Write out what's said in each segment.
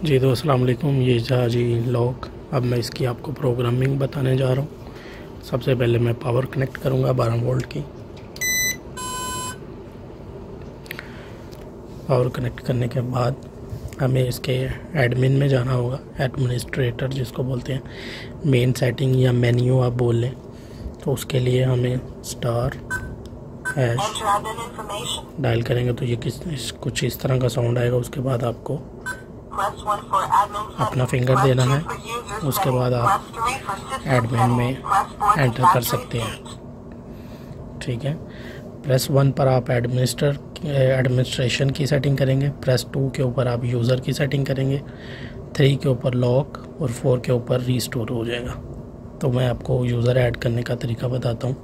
जी तो अस्सलाम वालेकुम, ये जहाजी लॉक। अब मैं इसकी आपको प्रोग्रामिंग बताने जा रहा हूँ। सबसे पहले मैं पावर कनेक्ट करूँगा 12 वोल्ट की। पावर कनेक्ट करने के बाद हमें इसके एडमिन में जाना होगा, एडमिनिस्ट्रेटर जिसको बोलते हैं, मेन सेटिंग या मेन्यू आप बोल लें। तो उसके लिए हमें स्टार हैश डायल करेंगे तो ये कुछ इस तरह का साउंड आएगा। उसके बाद आपको अपना फिंगर देना है। उसके बाद आप एडमिन में एंटर कर सकते हैं। ठीक है, प्रेस 1 पर आप एडमिनिस्ट्रेशन की सेटिंग करेंगे। प्रेस 2 के ऊपर आप यूज़र की सेटिंग करेंगे। 3 के ऊपर लॉक और 4 के ऊपर रीस्टोर हो जाएगा। तो मैं आपको यूज़र ऐड करने का तरीका बताता हूँ।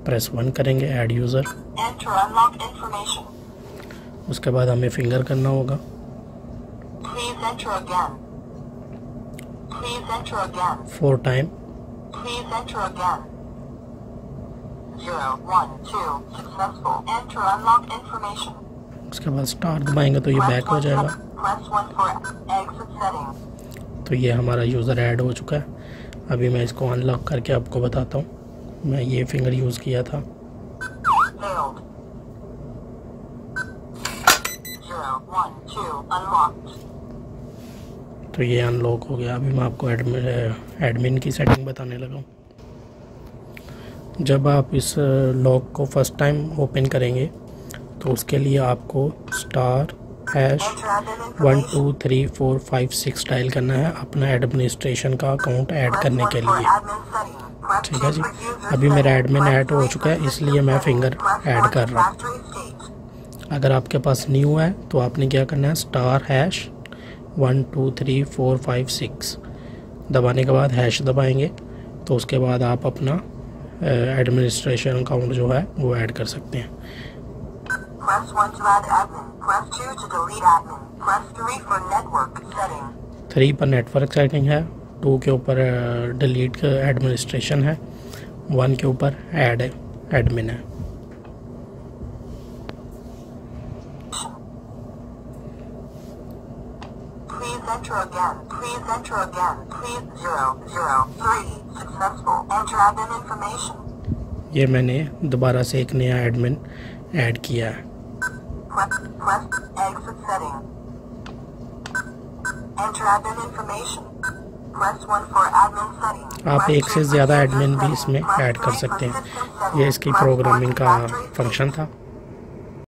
प्रेस 1 करेंगे, ऐड यूज़र। उसके बाद हमें फिंगर करना होगा। 4 टाइम। उसके बाद स्टार दबाएंगे तो ये बैक हो जाएगा। तो ये हमारा यूज़र ऐड हो चुका है। अभी मैं इसको अनलॉक करके आपको बताता हूँ। मैं ये फिंगर यूज़ किया था। तो ये अनलॉक हो गया। अभी मैं आपको एडमिन की सेटिंग बताने लगा हूँ। जब आप इस लॉक को फर्स्ट टाइम ओपन करेंगे तो उसके लिए आपको स्टार हैश 1 2 3 4 5 6 डायल करना है अपना एडमिनिस्ट्रेशन का अकाउंट ऐड करने के लिए। ठीक है जी, अभी मेरा एडमिन ऐड हो चुका है, इसलिए मैं फिंगर ऐड कर रहा हूँ। अगर आपके पास न्यू है तो आपने क्या करना है, स्टार हैश 1 2 3 4 5 6 दबाने के बाद हैश दबाएंगे तो उसके बाद आप अपना एडमिनिस्ट्रेशन अकाउंट जो है वो ऐड कर सकते हैं। Press 1 to add admin, press 2 to delete admin, press 3 for network setting. 3 पर नेटवर्क सेटिंग है, 2 के ऊपर डिलीट एडमिनिस्ट्रेशन है, 1 के ऊपर ऐड एडमिन है। Please enter again, please enter again, please 003 successful, enter admin information. ये मैंने दोबारा से एक नया एडमिन ऐड किया है। आप एक से ज़्यादा एडमिन भी इसमें ऐड कर सकते हैं। ये इसकी प्रोग्रामिंग का फंक्शन था।